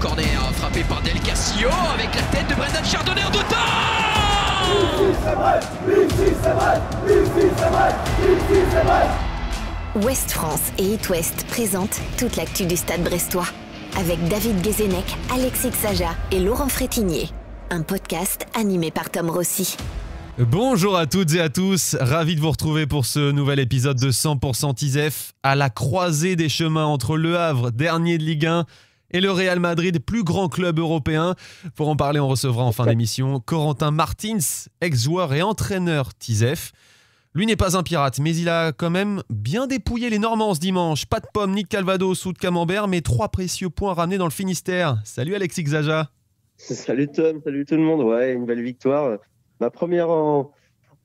Corner frappé par Del Castillo avec la tête de Brendan Chardonnay en dedans. Ouest France et It West présentent toute l'actu du Stade brestois avec David Guézenec, Alexis Xaja et Laurent Frétinier. Un podcast animé par Tom Rossi. Bonjour à toutes et à tous, ravi de vous retrouver pour ce nouvel épisode de 100% ISEF à la croisée des chemins entre Le Havre, dernier de Ligue 1, et le Real Madrid, plus grand club européen. Pour en parler, on recevra en fin d'émission Corentin Martins, ex-joueur et entraîneur TISEF. Lui n'est pas un pirate, mais il a quand même bien dépouillé les Normands ce dimanche. Pas de pommes, ni de calvados ou de camembert, mais 3 précieux points ramenés dans le Finistère. Salut Alexis Xaja. Salut Tom, salut tout le monde. Ouais, une belle victoire. Ma première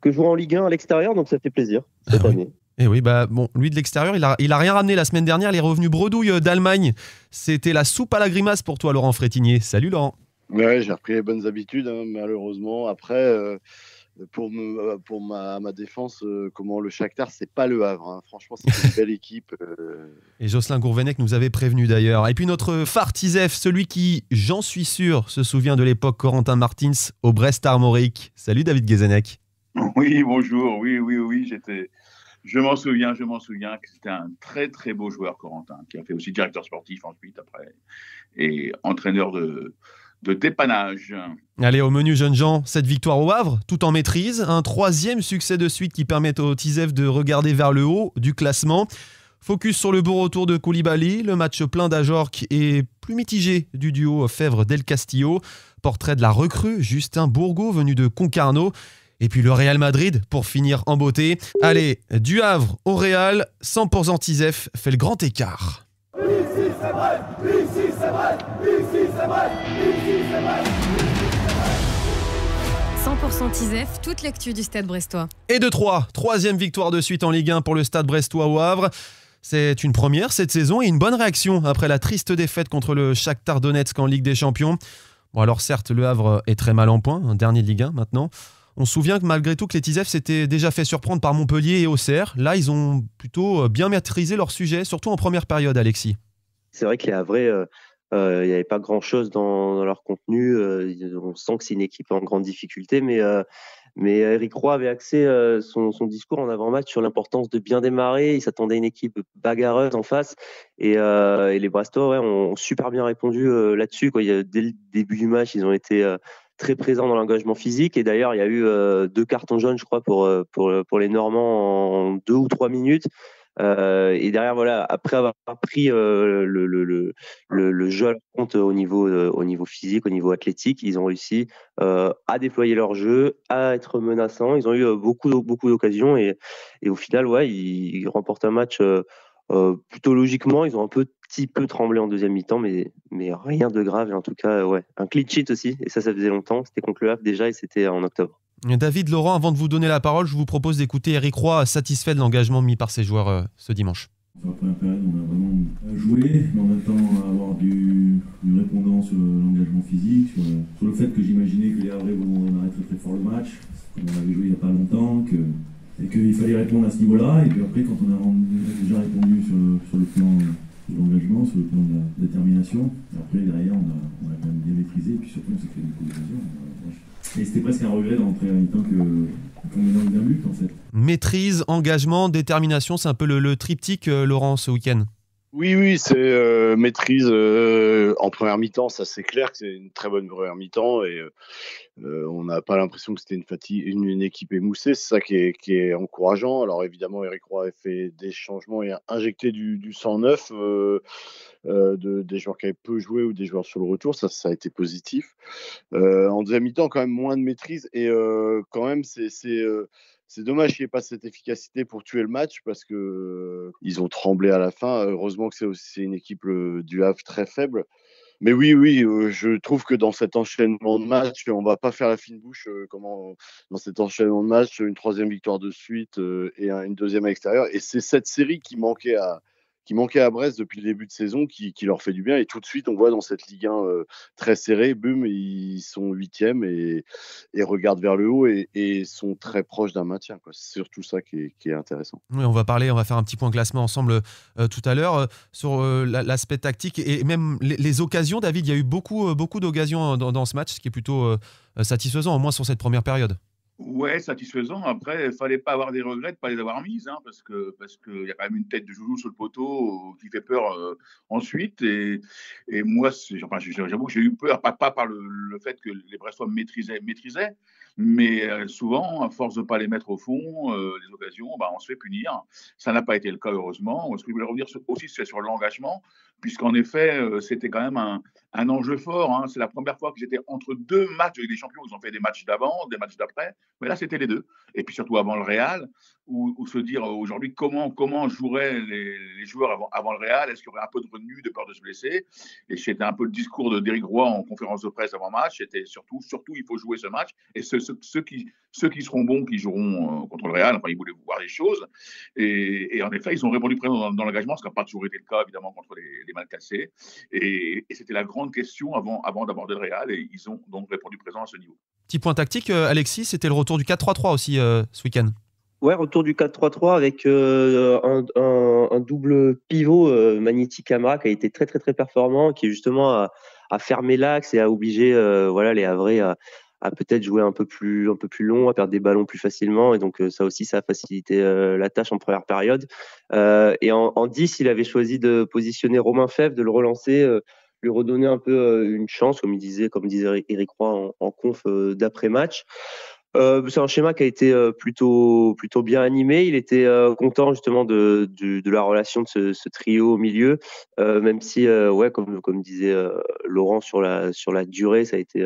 que je vois en Ligue 1 à l'extérieur, donc ça fait plaisir cette année. Et oui, lui de l'extérieur, il a rien ramené la semaine dernière. Il est revenu bredouille d'Allemagne. C'était la soupe à la grimace pour toi, Laurent Frétinier. Salut Laurent. Ouais, j'ai repris les bonnes habitudes, malheureusement. Après, pour ma défense, le Shakhtar, c'est pas Le Havre. Franchement, c'est une belle équipe. Et Jocelyn Gourvenec nous avait prévenu d'ailleurs. Et puis notre phare TISEF, celui qui, j'en suis sûr, se souvient de l'époque Corentin Martins au Brest Armorique. Salut David Guézenec. Oui, bonjour. Oui, je m'en souviens que c'était un très très beau joueur, Corentin, qui a fait aussi directeur sportif ensuite après et entraîneur de dépannage. Allez, au menu jeunes gens, cette victoire au Havre, tout en maîtrise, un 3e succès de suite qui permet au TISEF de regarder vers le haut du classement. Focus sur le beau retour de Koulibaly, le match plein d'Ajorc et plus mitigé du duo Fèvre-Del Castillo, portrait de la recrue Justin Bourgault venu de Concarneau. Et puis le Real Madrid pour finir en beauté. Allez, du Havre au Real, 100% TISEF fait le grand écart. Ici c'est vrai, ici c'est vrai, ici c'est vrai, ici c'est vrai. 100% TISEF, toute l'actu du Stade brestois. Et de 3e victoire de suite en Ligue 1 pour le Stade brestois au Havre. C'est une première cette saison et une bonne réaction après la triste défaite contre le Shakhtar Donetsk en Ligue des Champions. Bon alors certes, le Havre est très mal en point, un dernier de Ligue 1 maintenant. On se souvient que malgré tout que les TISEF s'étaient déjà fait surprendre par Montpellier et Auxerre. Là, ils ont plutôt bien maîtrisé leur sujet, surtout en première période, Alexis. C'est vrai que les Havrais, il n'y avait pas grand-chose dans leur contenu. On sent que c'est une équipe en grande difficulté, mais Eric Roy avait axé son discours en avant-match sur l'importance de bien démarrer. Il s'attendait à une équipe bagarreuse en face, et les Brestois ont super bien répondu là-dessus. Dès le début du match, ils ont été très présents dans l'engagement physique, et d'ailleurs il y a eu 2 cartons jaunes, je crois, pour les Normands en 2 ou 3 minutes. Et derrière, voilà, après avoir pris le jeu à leur compte au niveau physique, au niveau athlétique, ils ont réussi à déployer leur jeu, à être menaçants. Ils ont eu beaucoup d'occasions, et au final, ouais, ils remportent un match plutôt logiquement. Ils ont un petit peu tremblé en deuxième mi-temps, mais rien de grave. Et en tout cas, ouais, un clean sheet aussi, et ça faisait longtemps. C'était contre le Havre déjà, et c'était en octobre. David, Laurent, avant de vous donner la parole, je vous propose d'écouter Eric Roy, satisfait de l'engagement mis par ses joueurs ce dimanche. Sur la première période, on a vraiment joué, mais en même temps avoir du répondant sur l'engagement physique, sur le fait que j'imaginais que les Havrais vont démarrer très très fort le match, comme on avait joué il n'y a pas longtemps, et qu'il fallait répondre à ce niveau-là. Et puis après, quand on a déjà répondu sur le plan de l'engagement, sur le plan de la détermination, après derrière on a quand même bien maîtrisé, et puis surtout on s'est fait beaucoup d'occasions. Et c'était presque un regret dans le première mi-temps qu'on ait dans le but en fait. Maîtrise, engagement, détermination, c'est un peu le triptyque, Laurent, ce week-end. Oui, c'est maîtrise en première mi-temps, ça c'est clair que c'est une très bonne première mi-temps, et on n'a pas l'impression que c'était une équipe émoussée, c'est ça qui est encourageant. Alors évidemment, Eric Roy a fait des changements et a injecté du sang neuf, des joueurs qui avaient peu joué ou des joueurs sur le retour, ça a été positif. En deuxième mi-temps, quand même moins de maîtrise, et quand même c'est dommage qu'il n'y ait pas cette efficacité pour tuer le match, parce que ils ont tremblé à la fin. Heureusement que c'est une équipe du Havre très faible. Mais oui, je trouve que dans cet enchaînement de matchs, on va pas faire la fine bouche. Dans cet enchaînement de matchs, une 3e victoire de suite et une 2e à l'extérieur. Et c'est cette série qui manquait manquait à Brest depuis le début de saison, qui leur fait du bien. Et tout de suite, on voit dans cette Ligue 1 très serrée, boum, ils sont 8e et regardent vers le haut et sont très proches d'un maintien, quoi. C'est surtout ça qui est intéressant. Oui, on va faire un petit point classement ensemble tout à l'heure sur l'aspect tactique et même les occasions. David, il y a eu beaucoup d'occasions dans ce match, ce qui est plutôt satisfaisant, au moins sur cette première période. Ouais, satisfaisant. Après, il fallait pas avoir des regrets de pas les avoir mises, hein, parce que y a quand même une tête de Joujou sur le poteau qui fait peur ensuite. Et moi, j'avoue que j'ai eu peur, pas par le fait que les Brestois maîtrisaient, mais souvent, à force de pas les mettre au fond, les occasions, on se fait punir. Ça n'a pas été le cas, heureusement. Ce que je voulais revenir aussi, c'est sur l'engagement, puisqu'en effet, c'était quand même un enjeu fort, hein. C'est la première fois que j'étais entre deux matchs avec des champions. Ils ont fait des matchs d'avant, des matchs d'après, mais là, c'était les deux. Et puis surtout avant le Real, où se dire aujourd'hui comment joueraient les joueurs avant le Real. Est-ce qu'il y aurait un peu de retenue, de peur de se blesser? Et c'était un peu le discours d'Éric Roy en conférence de presse avant match. C'était surtout, il faut jouer ce match. Et ceux qui seront bons, qui joueront contre le Real, enfin, ils voulaient voir les choses. Et en effet, ils ont répondu présent dans l'engagement, ce qui n'a pas toujours été le cas, évidemment, contre les mal cassés. Et c'était la grande question avant d'aborder le Real. Et ils ont donc répondu présent à ce niveau. Petit point tactique, Alexis, c'était le retour du 4-3-3 aussi ce week-end. Ouais, retour du 4-3-3 avec un double pivot, Magnéti Camara, qui a été très très très performant, qui justement a fermé l'axe et a obligé les Havrais à peut-être jouer un peu plus long, à perdre des ballons plus facilement, et donc ça aussi, ça a facilité la tâche en première période. Et en 10, il avait choisi de positionner Romain Fèvre, de le relancer, lui redonner un peu une chance, comme disait Éric Roy en conf d'après-match. C'est un schéma qui a été plutôt bien animé. Il était content justement de la relation de ce trio au milieu, même si comme disait Laurent, sur la durée, ça a été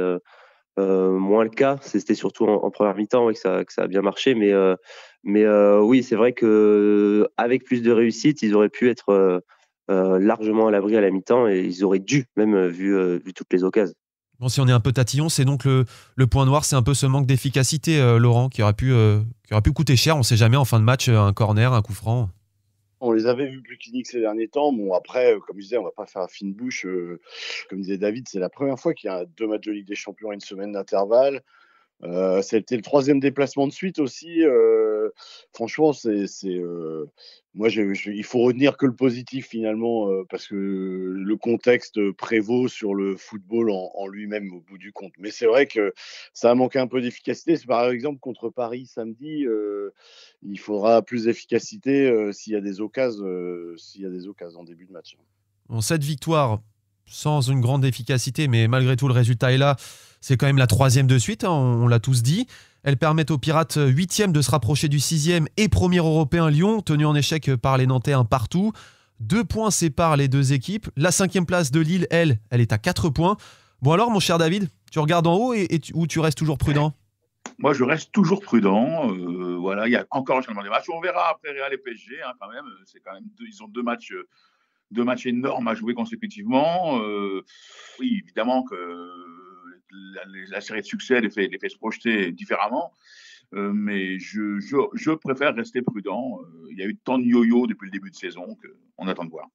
moins le cas. C'était surtout en première mi-temps que ça a bien marché, mais oui, c'est vrai que avec plus de réussite, ils auraient pu être largement à l'abri à la mi-temps, et ils auraient dû même vu toutes les occasions. Bon, si on est un peu tatillon, c'est donc le point noir, c'est un peu ce manque d'efficacité, Laurent, qui aurait pu coûter cher. On ne sait jamais en fin de match, un corner, un coup franc. On les avait vus plus cliniques ces derniers temps. Bon, après, comme je disais, on ne va pas faire fine bouche. Comme disait David, c'est la première fois qu'il y a 2 matchs de Ligue des Champions à une semaine d'intervalle. C'était le 3e déplacement de suite aussi. Franchement, moi, il faut retenir que le positif finalement, parce que le contexte prévaut sur le football en lui-même au bout du compte. Mais c'est vrai que ça a manqué un peu d'efficacité. Par exemple, contre Paris samedi, il faudra plus d'efficacité s'il y a des occasions en début de match. Bon, cette victoire, sans une grande efficacité, mais malgré tout, le résultat est là. C'est quand même la 3e de suite, hein, on l'a tous dit. Elle permet aux Pirates 8e de se rapprocher du 6e et premier européen Lyon, tenu en échec par les Nantais un partout. 2 points séparent les deux équipes. La 5e place de Lille, elle est à 4 points. Bon alors, mon cher David, tu regardes en haut ou tu restes toujours prudent? Moi, je reste toujours prudent. Il y a encore un changement des matchs. On verra après Real et PSG, hein, quand même. Ils ont 2 matchs énormes à jouer consécutivement. Oui, évidemment que la série de succès les fait se projeter différemment, mais je préfère rester prudent. Il y a eu tant de yo-yo depuis le début de saison qu'on attend de voir.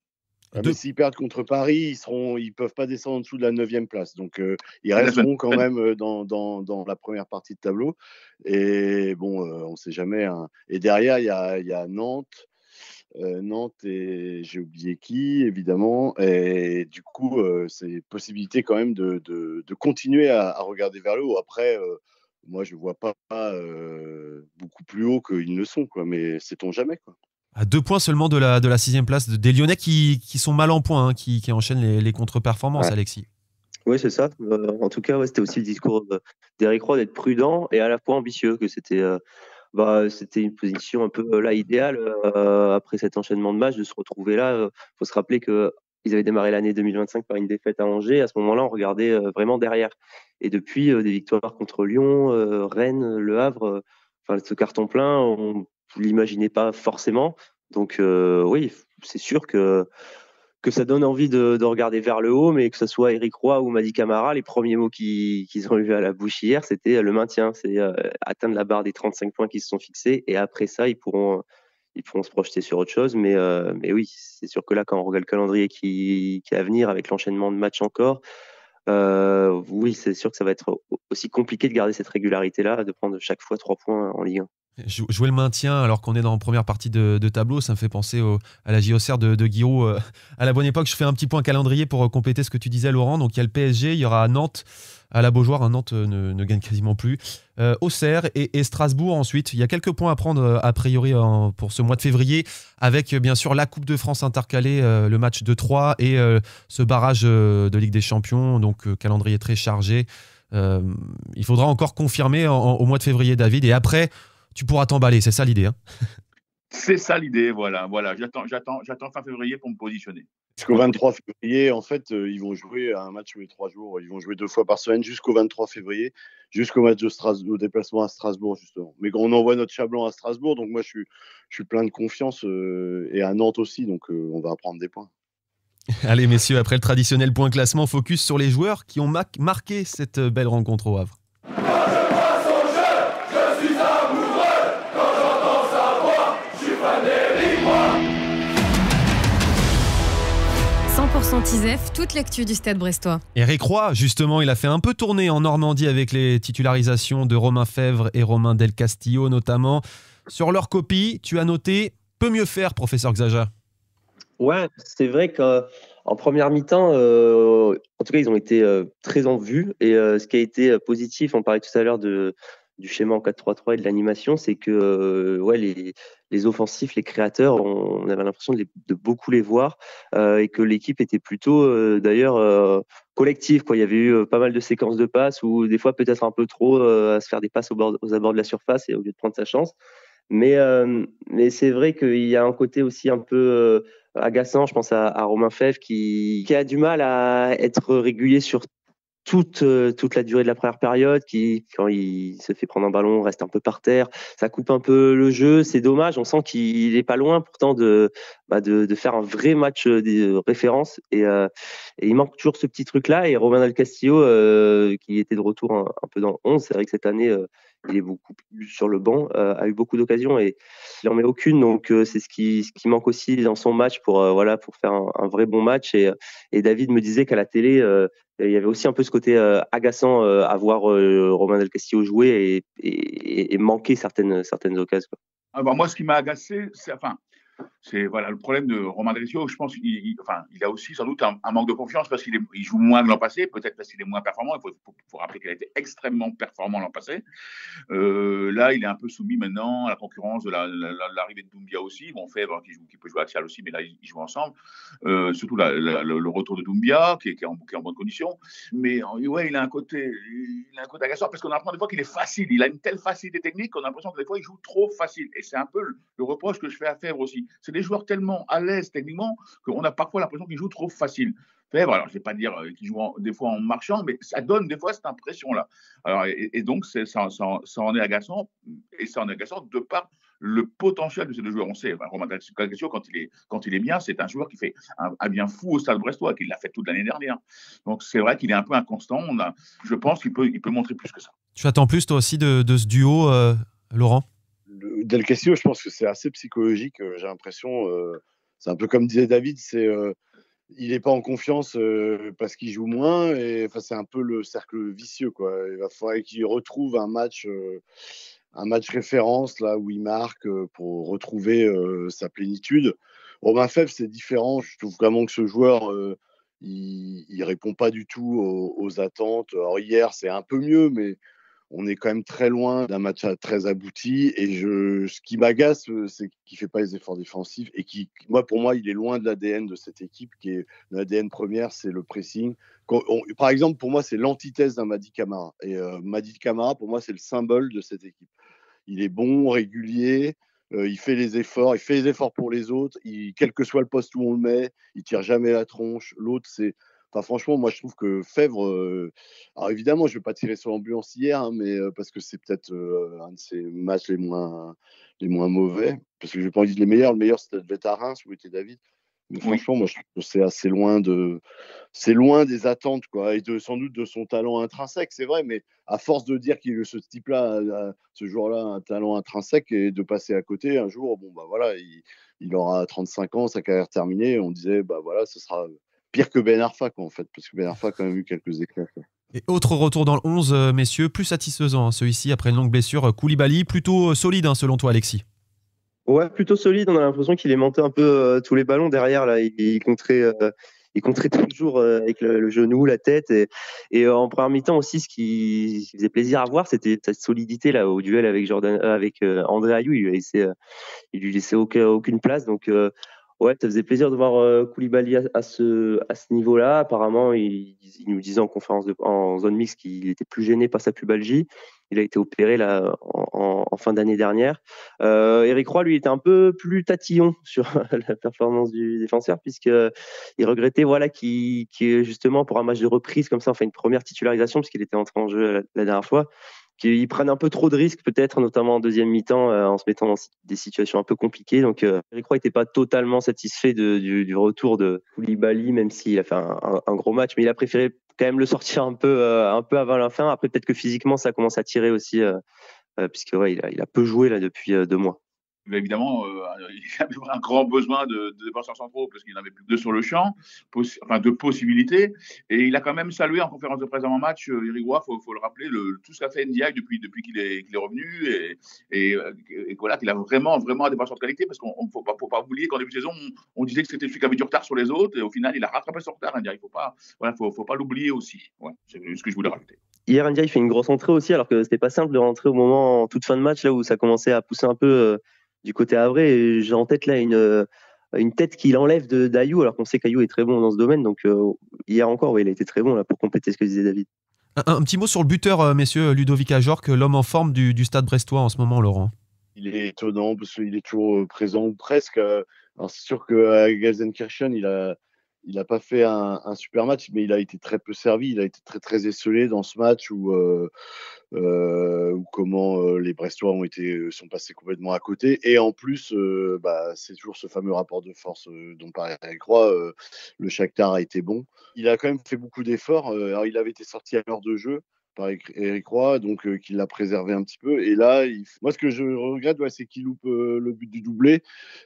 Mais s'ils perdent contre Paris, ils peuvent pas descendre en dessous de la 9e place. Donc, ils resteront quand même dans la première partie de tableau. Et bon, on ne sait jamais, hein. Et derrière, il y a Nantes. Nantes et j'ai oublié qui, évidemment. Et du coup, c'est possibilité quand même de continuer à regarder vers le haut. Après, moi, je ne vois pas beaucoup plus haut qu'ils ne le sont, quoi. Mais sait-on jamais, quoi. À 2 points seulement de la 6e place des Lyonnais qui sont mal en point, hein, qui enchaînent les contre-performances, ouais. Alexis. Oui, c'est ça. En tout cas, c'était aussi le discours d'Éric Roy d'être prudent et à la fois ambitieux, que c'était une position un peu idéale après cet enchaînement de matchs, de se retrouver là. Faut se rappeler qu'ils avaient démarré l'année 2025 par une défaite à Angers. À ce moment-là, on regardait vraiment derrière. Et depuis, des victoires contre Lyon, Rennes, Le Havre, ce carton plein, on ne l'imaginait pas forcément. Donc oui, c'est sûr que ça donne envie de regarder vers le haut, mais que ce soit Éric Roy ou Mady Camara, les premiers mots qu'ils ont eu à la bouche hier, c'était le maintien. C'est atteindre la barre des 35 points qui se sont fixés. Et après ça, ils pourront ils pourront se projeter sur autre chose. Mais oui, c'est sûr que là, quand on regarde le calendrier qui est à venir, avec l'enchaînement de matchs encore, oui, c'est sûr que ça va être aussi compliqué de garder cette régularité-là, de prendre chaque fois 3 points en Ligue 1. Jouer le maintien alors qu'on est dans la première partie de tableau, ça me fait penser à la JOCR de Giroud à la bonne époque. Je fais un petit point calendrier pour compléter ce que tu disais, Laurent. Donc il y a le PSG, il y aura Nantes à la Beaujoire. Nantes ne gagne quasiment plus. Auxerre et Strasbourg ensuite. Il y a quelques points à prendre a priori pour ce mois de février, avec bien sûr la Coupe de France intercalée, le match de Troyes et ce barrage de Ligue des Champions. Donc calendrier très chargé. Il faudra encore confirmer au mois de février, David. Et après, tu pourras t'emballer, c'est ça l'idée. C'est ça l'idée, voilà. J'attends fin février pour me positionner. Jusqu'au 23 février, en fait, ils vont jouer un match tous les 3 jours. Ils vont jouer 2 fois par semaine jusqu'au 23 février, jusqu'au match au déplacement à Strasbourg, justement. Mais on envoie notre chat blanc à Strasbourg, donc moi, je suis plein de confiance, et à Nantes aussi, donc on va prendre des points. Allez, messieurs, après le traditionnel point classement, focus sur les joueurs qui ont marqué cette belle rencontre au Havre. 100% ISEF, toute l'actu du Stade brestois. Eric Roy, justement, il a fait un peu tourner en Normandie avec les titularisations de Romain Fèvre et Romain Del Castillo notamment. Sur leur copie, tu as noté « Peut mieux faire », professeur Xaja. Ouais, c'est vrai qu'en première mi-temps, en tout cas, ils ont été très en vue. Et ce qui a été positif, on parlait tout à l'heure du schéma en 4-3-3 et de l'animation, c'est que les offensifs, les créateurs, on avait l'impression de beaucoup les voir, et que l'équipe était plutôt d'ailleurs collective, quoi. Il y avait eu pas mal de séquences de passes où des fois peut-être un peu trop à se faire des passes aux abords de la surface et au lieu de prendre sa chance. Mais c'est vrai qu'il y a un côté aussi un peu agaçant. Je pense à Romain Fèvre qui a du mal à être régulier sur toute la durée de la première période, qui, quand il se fait prendre un ballon, reste un peu par terre. Ça coupe un peu le jeu. C'est dommage. On sent qu'il est pas loin pourtant de faire un vrai match de référence. Et il manque toujours ce petit truc-là. Et Romain Del Castillo, qui était de retour un peu dans le 11, c'est vrai que cette année, il est beaucoup plus sur le banc, a eu beaucoup d'occasions et il n'en met aucune. Donc c'est ce qui manque aussi dans son match pour faire un vrai bon match. Et David me disait qu'à la télé, il y avait aussi un peu ce côté agaçant à voir Romain Del Castillo jouer et manquer certaines occasions. Alors moi, ce qui m'a agacé, c'est le problème de Romain Del Castillo. Je pense qu'il a aussi sans doute un manque de confiance parce qu'il joue moins que l'an passé, peut-être parce qu'il est moins performant. Il faut rappeler qu'il a été extrêmement performant l'an passé. Là, il est un peu soumis maintenant à la concurrence de l'arrivée de Doumbia aussi. Bon, Fèvre qui peut jouer axial aussi, mais là ils jouent ensemble. Surtout le retour de Doumbia qui est en bonne condition. Mais ouais, il a un côté agaçant parce qu'on a l'impression des fois qu'il est facile. Il a une telle facilité technique qu'on a l'impression que des fois il joue trop facile. Et c'est un peu le reproche que je fais à Fèvre aussi. C'est des joueurs tellement à l'aise techniquement qu'on a parfois l'impression qu'ils jouent trop facile. Fèvre, alors je ne vais pas dire qu'ils jouent des fois en marchant, mais ça donne des fois cette impression-là. Alors, et donc, ça en est agaçant, et ça en est agaçant de par le potentiel de ces deux joueurs. On sait, Romain Del Castillo, quand il est bien, c'est un joueur qui fait un bien fou au Stade brestois, qu'il l'a fait toute l'année dernière. Donc c'est vrai qu'il est un peu inconstant. Je pense qu'il peut montrer plus que ça. Tu attends plus toi aussi de ce duo, Laurent? Del Castillo, je pense que c'est assez psychologique. J'ai l'impression, c'est un peu comme disait David, il n'est pas en confiance parce qu'il joue moins. Et c'est un peu le cercle vicieux, quoi. Il va falloir qu'il retrouve un match référence là où il marque pour retrouver sa plénitude. Romain Fèvre, c'est différent. Je trouve vraiment que ce joueur, il répond pas du tout aux attentes. Alors hier, c'est un peu mieux, mais on est quand même très loin d'un match très abouti. Et ce qui m'agace, c'est qu'il ne fait pas les efforts défensifs et pour moi, il est loin de l'ADN de cette équipe qui est l'ADN première, c'est le pressing. Par exemple, pour moi, c'est l'antithèse d'un Mady Camara. Et Mady Camara, pour moi, c'est le symbole de cette équipe. Il est bon, régulier, il fait les efforts pour les autres. Quel que soit le poste où on le met, il tire jamais la tronche. L'autre, franchement, moi, je trouve que Fèvre... alors, évidemment, je ne vais pas tirer sur l'ambulance hier, mais parce que c'est peut-être un de ses matchs les moins mauvais. Parce que je n'ai pas envie de les meilleurs. Le meilleur, c'était à Reims, où était David. Mais franchement, moi, je trouve que c'est assez loin c'est loin des attentes, quoi, et sans doute de son talent intrinsèque, c'est vrai, mais à force de dire que ce type-là, ce joueur-là, a un talent intrinsèque et de passer à côté, un jour, bon, bah voilà, il aura 35 ans, sa carrière terminée, on disait, bah voilà, ce sera pire que Ben Arfa, quoi, en fait, parce que Ben Arfa a quand même eu quelques éclats, quoi. Et autre retour dans le 11, messieurs, plus satisfaisant, hein, celui-ci, après une longue blessure. Koulibaly, plutôt solide, hein, selon toi, Alexis. Ouais, plutôt solide. On a l'impression qu'il aimantait un peu tous les ballons derrière. Là, il compterait toujours avec le genou, la tête. Et en première mi-temps aussi, ce qui faisait plaisir à voir, c'était cette solidité là au duel avec André Ayew. Il lui laissait aucune place. Donc ouais, ça faisait plaisir de voir Koulibaly à ce niveau-là. Apparemment, il nous disait en zone mixte qu'il était plus gêné par sa pubalgie. Il a été opéré là en fin d'année dernière. Eric Roy, lui, était un peu plus tatillon sur la performance du défenseur, puisque il regrettait qu'il justement pour un match de reprise comme ça, enfin une première titularisation, puisqu'il était entré en jeu la dernière fois, qu'ils prennent un peu trop de risques peut-être, notamment en deuxième mi-temps, en se mettant dans des situations un peu compliquées. Donc Eric Roy n'était pas totalement satisfait du retour de Koulibaly, même s'il a fait un gros match, mais il a préféré quand même le sortir un peu avant la fin. Après, peut-être que physiquement, ça commence à tirer aussi, puisque il a peu joué là depuis 2 mois. Mais évidemment, il avait un grand besoin de défenseurs centraux parce qu'il n'avait plus que 2 sur le champ, de possibilités. Et il a quand même salué en conférence de presse avant match, Eric Roy, faut le rappeler, tout ce qu'a fait Ndiaye depuis qu'il est revenu et voilà, qu'il a vraiment un défenseur de qualité, parce qu'on faut pas oublier qu'en début de saison, on disait que c'était celui qui avait du retard sur les autres, et au final, il a rattrapé son retard, Ndiaye. Faut pas l'oublier aussi. Ouais, c'est ce que je voulais rajouter. Hier, Ndiaye fait une grosse entrée aussi, alors que c'était pas simple de rentrer au moment, en toute fin de match, là où ça commençait à pousser un peu du côté Havre. Et j'ai en tête là une tête qu'il enlève d'Ayew, alors qu'on sait qu'Ayew est très bon dans ce domaine. Donc hier encore, ouais, il a été très bon là pour compléter ce que disait David. Un petit mot sur le buteur, messieurs, Ludovic Ajorc, l'homme en forme du Stade brestois en ce moment, Laurent. Il est étonnant parce qu'il est toujours présent ou presque. Alors c'est sûr qu'à Gelsenkirchen, il a pas fait un super match, mais il a été très peu servi. Il a été très très esselé dans ce match où comment les Brestois sont passés complètement à côté. Et en plus, c'est toujours ce fameux rapport de force dont parlait Eric Roy. Le Shakhtar a été bon. Il a quand même fait beaucoup d'efforts. Alors il avait été sorti à l'heure de jeu par Eric Roy, donc qu'il l'a préservé un petit peu. Et là, moi, ce que je regrette, c'est qu'il loupe le but du doublé,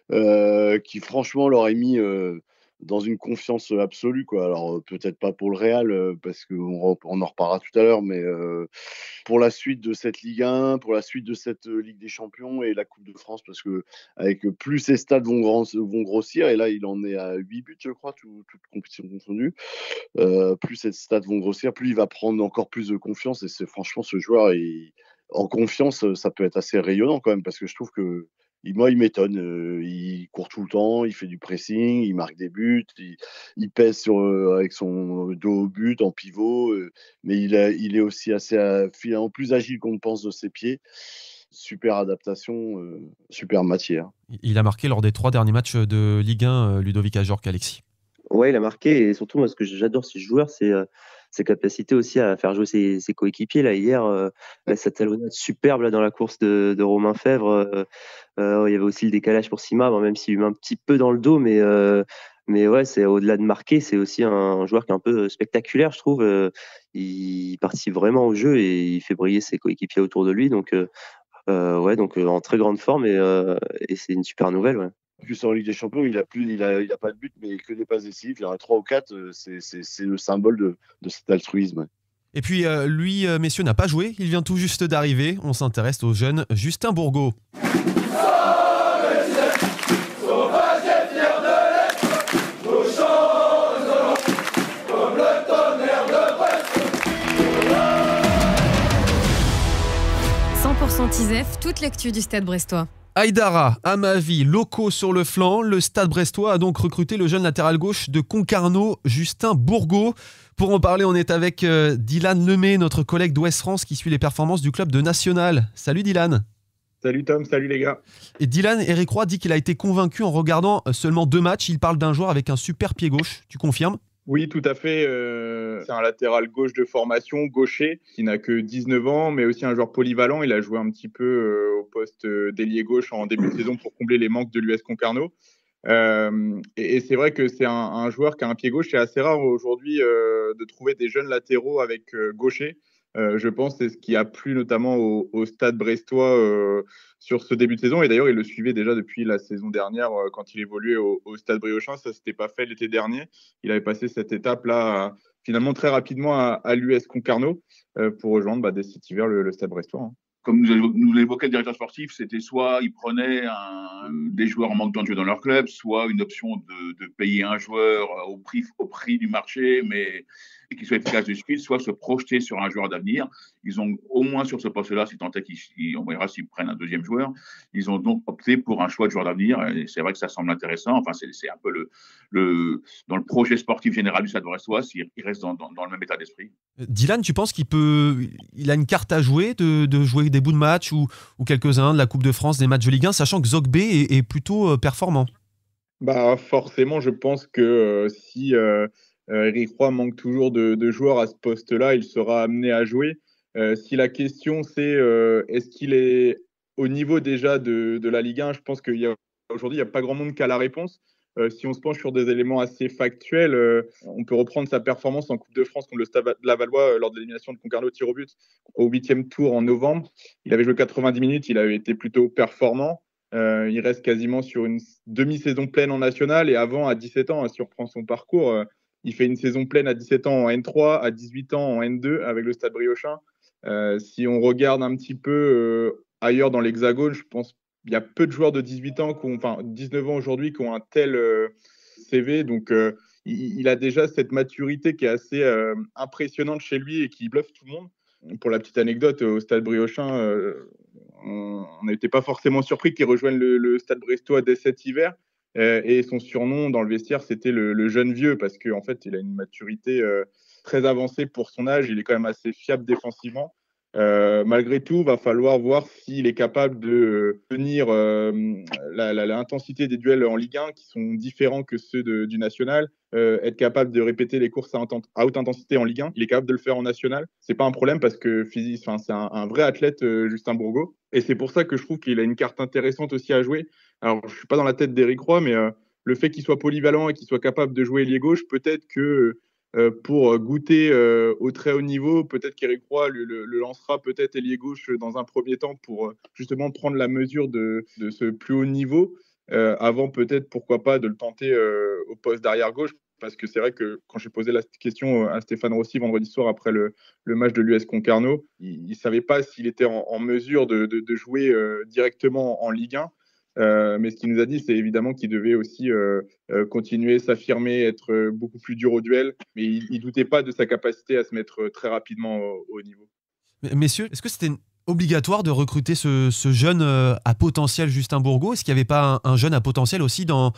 qui franchement l'aurait mis dans une confiance absolue, quoi. Alors peut-être pas pour le Real, parce qu'on en reparlera tout à l'heure, mais pour la suite de cette Ligue 1, pour la suite de cette Ligue des Champions et la Coupe de France, parce que avec plus ces stades vont grossir, et là il en est à 8 buts, je crois, toutes compétitions confondues, plus ces stades vont grossir, plus il va prendre encore plus de confiance. Et franchement, ce joueur, en confiance, ça peut être assez rayonnant quand même, parce que je trouve que moi, il m'étonne. Il court tout le temps, il fait du pressing, il marque des buts, il pèse avec son dos au but, en pivot, mais il est aussi finalement plus agile qu'on ne pense de ses pieds. Super adaptation, super matière. Il a marqué lors des 3 derniers matchs de Ligue 1, Ludovic Ajorc, Alexis. Ouais, il a marqué, et surtout, moi, ce que j'adore ce joueur, c'est ses capacités aussi à faire jouer ses coéquipiers. Là, hier, cette talonnade superbe là, dans la course de Romain Fèvre. Il y avait aussi le décalage pour Sima, même s'il lui met un petit peu dans le dos, mais ouais, c'est au-delà de marquer, c'est aussi un joueur qui est un peu spectaculaire, je trouve. Il participe vraiment au jeu et il fait briller ses coéquipiers autour de lui. Donc, donc en très grande forme, et c'est une super nouvelle. Ouais. Plus en Ligue des Champions, il a pas de but, mais que des passes décisives. Il y en a 3 ou 4. C'est le symbole de cet altruisme. Et puis lui, messieurs, n'a pas joué. Il vient tout juste d'arriver. On s'intéresse au jeune Justin Bourgault. Tisef, toute l'actu du Stade brestois. Aïdara, Amavi, locaux sur le flanc. Le Stade brestois a donc recruté le jeune latéral gauche de Concarneau, Justin Bourgault. Pour en parler, on est avec Dylan Lemay, notre collègue d'Ouest France qui suit les performances du club de National. Salut Dylan. Salut Tom, salut les gars. Et Dylan, Eric Roy dit qu'il a été convaincu en regardant seulement 2 matchs. Il parle d'un joueur avec un super pied gauche. Tu confirmes ? Oui, tout à fait. C'est un latéral gauche de formation, gaucher, qui n'a que 19 ans, mais aussi un joueur polyvalent. Il a joué un petit peu au poste d'ailier gauche en début de saison pour combler les manques de l'US Concarneau. Et c'est vrai que c'est un joueur qui a un pied gauche. C'est assez rare aujourd'hui de trouver des jeunes latéraux avec gaucher. Je pense que c'est ce qui a plu notamment au Stade brestois sur ce début de saison. Et d'ailleurs, il le suivait déjà depuis la saison dernière quand il évoluait au Stade Briochin. Ça, s'était pas fait l'été dernier. Il avait passé cette étape-là finalement très rapidement à l'US Concarneau pour rejoindre dès cet hiver le Stade brestois. Hein. Comme nous l'évoquait le directeur sportif, c'était soit ils prenaient des joueurs en manque de jeu dans leur club, soit une option de payer un joueur au prix du marché, mais et qu'il soit efficace de suite, soit se projeter sur un joueur d'avenir. Ils ont au moins sur ce poste-là, si tant est on verra s'ils prennent un deuxième joueur, ils ont donc opté pour un choix de joueur d'avenir. Et c'est vrai que ça semble intéressant. Enfin, c'est un peu dans le projet sportif général du Stade brestois, s'il reste dans le même état d'esprit. Dylan, tu penses il a une carte à jouer de jouer des bouts de match ou quelques-uns de la Coupe de France, des matchs de Ligue 1, sachant que Zogbe est plutôt performant? Forcément, je pense que si Eric Roy manque toujours de joueurs à ce poste-là, il sera amené à jouer. Si la question c'est est-ce qu'il est au niveau déjà de la Ligue 1, je pense qu'aujourd'hui, il n'y a pas grand monde qui a la réponse. Si on se penche sur des éléments assez factuels, on peut reprendre sa performance en Coupe de France contre le Stade Lavallois lors de l'élimination de Concarneau au tir au but au 8e tour en novembre. Il avait joué 90 minutes, il avait été plutôt performant. Il reste quasiment sur une demi-saison pleine en national et avant, à 17 ans, si on reprend son parcours, il fait une saison pleine à 17 ans en N3, à 18 ans en N2 avec le Stade Briochin. Si on regarde un petit peu ailleurs dans l'Hexagone, je pense qu'il y a peu de joueurs de 18 ans, 19 ans aujourd'hui, qui ont un tel CV. Donc, il a déjà cette maturité qui est assez impressionnante chez lui et qui bluffe tout le monde. Pour la petite anecdote, au Stade Briochin, on n'était pas forcément surpris qu'il rejoigne le Stade brestois dès cet hiver. Et son surnom dans le vestiaire, c'était le jeune vieux, parce qu'en fait, il a une maturité très avancée pour son âge. Il est quand même assez fiable défensivement. Malgré tout, va falloir voir s'il est capable de tenir l'intensité des duels en Ligue 1 qui sont différents que ceux du national, être capable de répéter les courses à haute intensité en Ligue 1. Il est capable de le faire en national. C'est pas un problème parce que c'est un vrai athlète, Justin Bourgault. Et c'est pour ça que je trouve qu'il a une carte intéressante aussi à jouer. Alors, je suis pas dans la tête d'Éric Roy, mais le fait qu'il soit polyvalent et qu'il soit capable de jouer ailier gauche, peut-être que pour goûter au très haut niveau, peut-être qu'Éric Roy le lancera peut-être ailier gauche dans un premier temps pour justement prendre la mesure de ce plus haut niveau, avant peut-être, pourquoi pas, de le tenter au poste d'arrière gauche, parce que c'est vrai que quand j'ai posé la question à Stéphane Rossi vendredi soir après le match de l'US Concarneau, il ne savait pas s'il était en mesure de jouer directement en Ligue 1. Mais ce qu'il nous a dit, c'est évidemment qu'il devait aussi continuer, s'affirmer, être beaucoup plus dur au duel. Mais il ne doutait pas de sa capacité à se mettre très rapidement au niveau. Messieurs, est-ce que c'était obligatoire de recruter ce jeune à potentiel Justin Bourgault? Est-ce qu'il n'y avait pas un jeune à potentiel aussi dans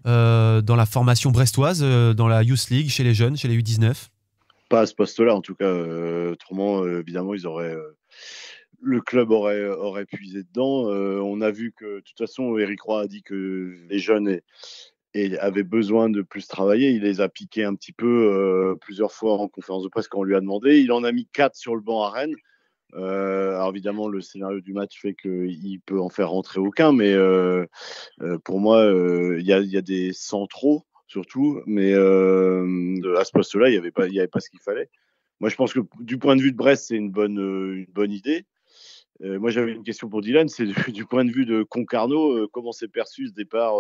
la formation brestoise, dans la Youth League, chez les jeunes, chez les U19? Pas à ce poste-là, en tout cas. Autrement, évidemment, le club aurait puisé dedans. On a vu que, de toute façon, Éric Roy a dit que les jeunes avaient besoin de plus travailler. Il les a piqués un petit peu plusieurs fois en conférence de presse quand on lui a demandé. Il en a mis 4 sur le banc à Rennes. Alors évidemment, le scénario du match fait qu'il peut en faire rentrer aucun, mais pour moi, il y a des centraux surtout, mais à ce poste-là, il y avait pas ce qu'il fallait. Moi, je pense que du point de vue de Brest, c'est une bonne idée. Moi, j'avais une question pour Dylan, c'est du point de vue de Concarneau, comment s'est perçu ce départ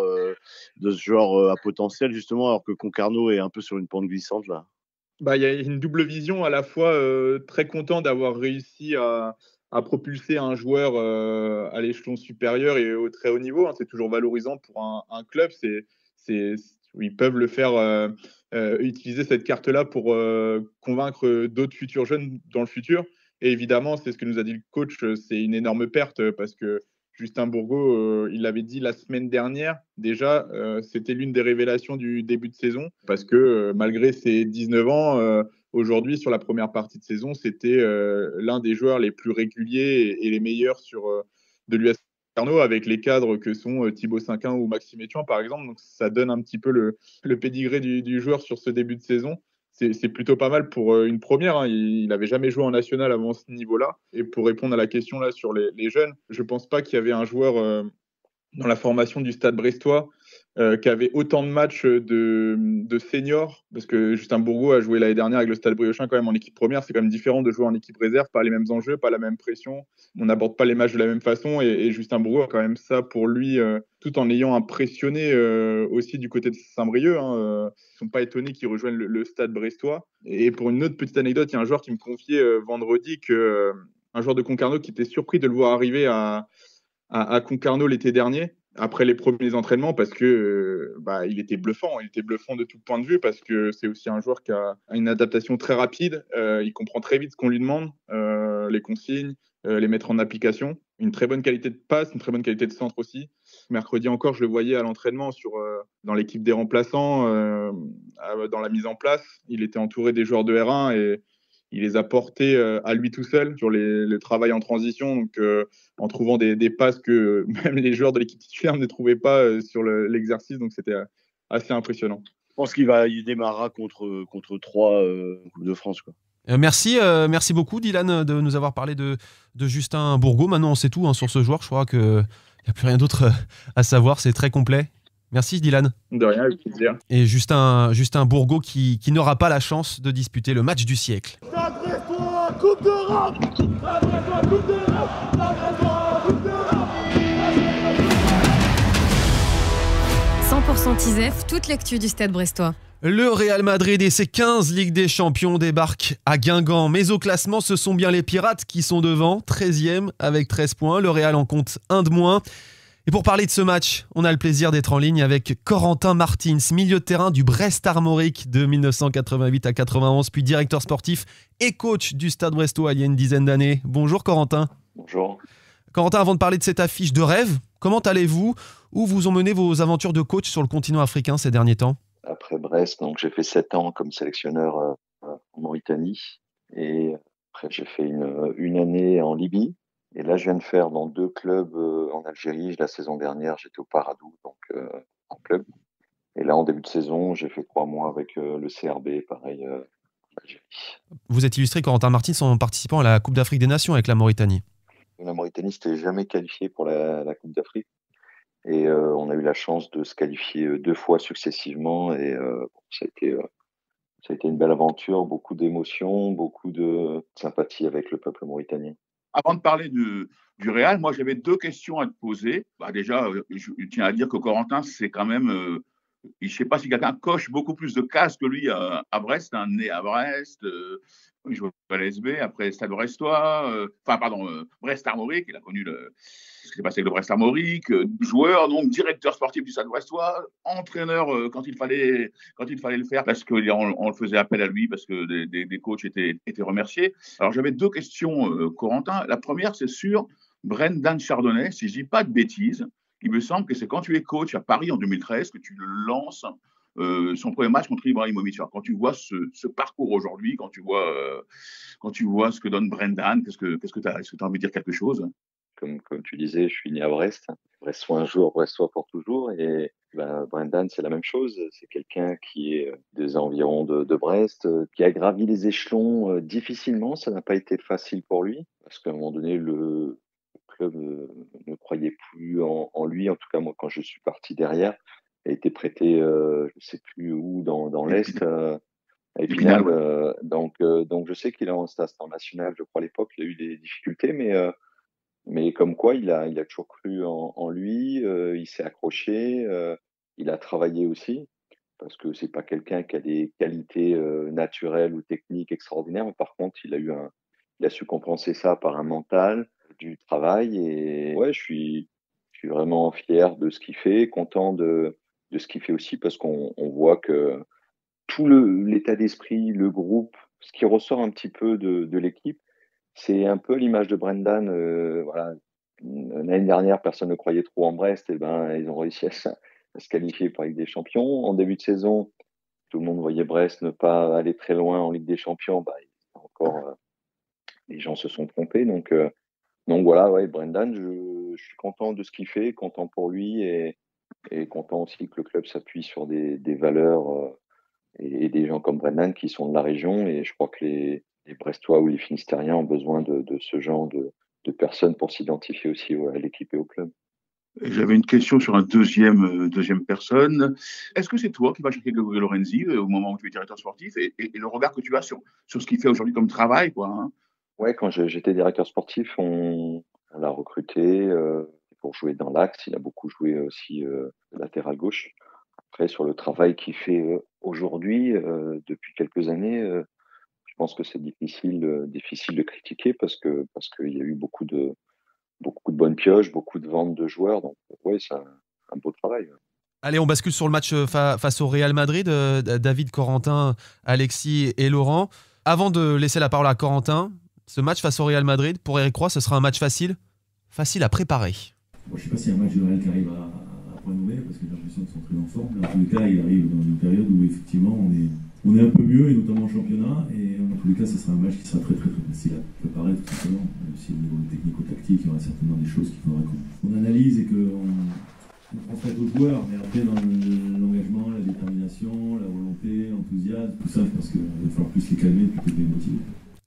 de ce genre à potentiel, justement, alors que Concarneau est un peu sur une pente glissante, là? Il y a une double vision, à la fois très content d'avoir réussi à propulser un joueur à l'échelon supérieur et au très haut niveau. Hein. C'est toujours valorisant pour un club. Ils peuvent le faire, utiliser cette carte-là pour convaincre d'autres futurs jeunes dans le futur. Et évidemment, c'est ce que nous a dit le coach, c'est une énorme perte parce que Justin Bourgault, il l'avait dit la semaine dernière, déjà, c'était l'une des révélations du début de saison parce que malgré ses 19 ans, aujourd'hui, sur la première partie de saison, c'était l'un des joueurs les plus réguliers et les meilleurs de l'US Concarneau avec les cadres que sont Thibaut Cinquin ou Maxime Ethian, par exemple. Donc, ça donne un petit peu le pédigré du joueur sur ce début de saison. C'est plutôt pas mal pour une première. Hein. Il n'avait jamais joué en national avant ce niveau-là. Et pour répondre à la question là sur les jeunes, je ne pense pas qu'il y avait un joueur dans la formation du Stade brestois qui avait autant de matchs de seniors, parce que Justin Bourgault a joué l'année dernière avec le Stade Briochin quand même en équipe première. C'est quand même différent de jouer en équipe réserve, pas les mêmes enjeux, pas la même pression. On n'aborde pas les matchs de la même façon, et Justin Bourgault a quand même ça pour lui, tout en ayant impressionné aussi du côté de Saint-Brieuc. Ils ne sont pas étonnés qu'il rejoigne le Stade brestois. Et pour une autre petite anecdote, il y a un joueur qui me confiait vendredi que un joueur de Concarneau qui était surpris de le voir arriver à Concarneau l'été dernier, après les premiers entraînements, parce que il était bluffant. Il était bluffant de tout point de vue, parce que c'est aussi un joueur qui a une adaptation très rapide. Il comprend très vite ce qu'on lui demande, les consignes, les mettre en application. Une très bonne qualité de passe, une très bonne qualité de centre aussi. Mercredi encore, je le voyais à l'entraînement dans l'équipe des remplaçants, dans la mise en place. Il était entouré des joueurs de R1 et il les a portés à lui tout seul sur le travail en transition, donc en trouvant des passes que même les joueurs de l'équipe titulaire ne trouvaient pas sur l'exercice, donc c'était assez impressionnant. Je pense qu'il démarrera contre 3 Coupe de France, quoi. Merci beaucoup Dylan de nous avoir parlé de Justin Bourgault. Maintenant on sait tout sur ce joueur, je crois qu'il n'y a plus rien d'autre à savoir, c'est très complet. Merci Dylan. De rien, avec plaisir. Et Justin Bourgault qui n'aura pas la chance de disputer le match du siècle. Stade Brestois, Coupe d'Europe. Stade Brestois, Coupe d'Europe. Stade Brestois, Coupe d'Europe. 100% TISEF, toute l'actu du Stade brestois. Le Real Madrid et ses 15 Ligues des Champions débarquent à Guingamp. Mais au classement, ce sont bien les Pirates qui sont devant, 13e avec 13 points. Le Real en compte un de moins. Et pour parler de ce match, on a le plaisir d'être en ligne avec Corentin Martins, milieu de terrain du Brest Armorique de 1988 à 91, puis directeur sportif et coach du Stade brestois il y a une dizaine d'années. Bonjour Corentin. Bonjour. Corentin, avant de parler de cette affiche de rêve, comment allez-vous? Où vous ont mené vos aventures de coach sur le continent africain ces derniers temps? Après Brest, donc j'ai fait 7 ans comme sélectionneur en Mauritanie. Et après, j'ai fait une année en Libye. Et là, je viens de faire dans 2 clubs en Algérie. La saison dernière, j'étais au Paradou, donc en club. Et là, en début de saison, j'ai fait 3 mois avec le CRB, pareil, en Algérie. Vous êtes illustré, Corentin Martins, en participant à la Coupe d'Afrique des Nations avec la Mauritanie. La Mauritanie s'était jamais qualifiée pour la Coupe d'Afrique. Et on a eu la chance de se qualifier 2 fois successivement. Et ça a été une belle aventure, beaucoup d'émotions, beaucoup de sympathie avec le peuple mauritanien. Avant de parler du Real, moi j'avais 2 questions à te poser. Déjà, je tiens à dire que Corentin, c'est quand même, je ne sais pas si quelqu'un coche beaucoup plus de cases que lui à Brest, né à Brest, il joue à l'SB, après Stade Brestois, Brest Armorique, il a connu ce qui s'est passé avec le Brest Armorique, joueur, donc directeur sportif du Stade Brestois, entraîneur quand il fallait le faire, parce qu'on le faisait appel à lui, parce que des coachs étaient remerciés. Alors j'avais 2 questions, Corentin. La première, c'est sur Brendan Chardonnay, si je ne dis pas de bêtises. Il me semble que c'est quand tu es coach à Paris en 2013 que tu le lances son premier match contre Ibrahimovic. Alors, quand tu vois ce parcours aujourd'hui, quand tu vois ce que donne Brendan, est-ce que tu as envie de dire quelque chose? Comme tu disais, je suis né à Brest. Brestois un jour, Brestois pour toujours. Et Brendan, c'est la même chose. C'est quelqu'un qui est des environs de Brest, qui a gravi les échelons difficilement. Ça n'a pas été facile pour lui, parce qu'à un moment donné, le club ne croyait plus en lui. En tout cas, moi, quand je suis parti derrière, il a été prêté, je ne sais plus où, dans l'Est, à Épinal. Donc, je sais qu'il est en stage national, je crois, à l'époque. Il a eu des difficultés, mais comme quoi, il a toujours cru en lui. Il s'est accroché. Il a travaillé aussi, parce que c'est pas quelqu'un qui a des qualités naturelles ou techniques extraordinaires. Mais par contre, il a su compenser ça par un mental, du travail. Et ouais, je suis vraiment fier de ce qu'il fait, content de ce qu'il fait aussi, parce qu'on voit que tout l'état d'esprit, le groupe, ce qui ressort un petit peu de l'équipe, c'est un peu l'image de Brendan. Voilà. L'année dernière, personne ne croyait trop en Brest, et ils ont réussi à se qualifier pour la Ligue des Champions. En début de saison, tout le monde voyait Brest ne pas aller très loin en Ligue des Champions. Les gens se sont trompés. Donc voilà, ouais, Brendan, je suis content de ce qu'il fait, content pour lui, et content aussi que le club s'appuie sur des valeurs et des gens comme Brendan qui sont de la région. Et je crois que les Brestois ou les Finistériens ont besoin de ce genre de personnes pour s'identifier aussi à l'équipe et au club. J'avais une question sur un deuxième personne. Est-ce que c'est toi qui vas chercher Grégory Lorenzi au moment où tu es directeur sportif et le regard que tu as sur ce qu'il fait aujourd'hui comme travail, quoi, hein? Ouais, quand j'étais directeur sportif, on l'a recruté pour jouer dans l'axe. Il a beaucoup joué aussi latéral gauche. Après, sur le travail qu'il fait aujourd'hui, depuis quelques années, je pense que c'est difficile de critiquer parce qu'il y a eu beaucoup de bonnes pioches, beaucoup de ventes de joueurs. Donc, ouais, c'est un beau travail. Allez, on bascule sur le match face au Real Madrid. David, Corentin, Alexis et Laurent. Avant de laisser la parole à Corentin, ce match face au Real Madrid, pour Eric Roy, ce sera un match facile à préparer. Bon, je ne sais pas si un match de Real qui arrive à point nommé, parce que j'ai l'impression qu'ils sont très en forme. Mais en tous les cas, il arrive dans une période où effectivement on est un peu mieux, et notamment en championnat. Et en tous les cas, ce sera un match qui sera très très très facile à préparer, tout simplement. Même si au niveau technico-tactique, il y aura certainement des choses qu'il faudra qu'on analyse et qu'on transmette aux joueurs. Mais après, dans l'engagement, la détermination, la volonté, l'enthousiasme, tout ça, je pense qu'il va falloir plus les calmer plutôt que les motiver.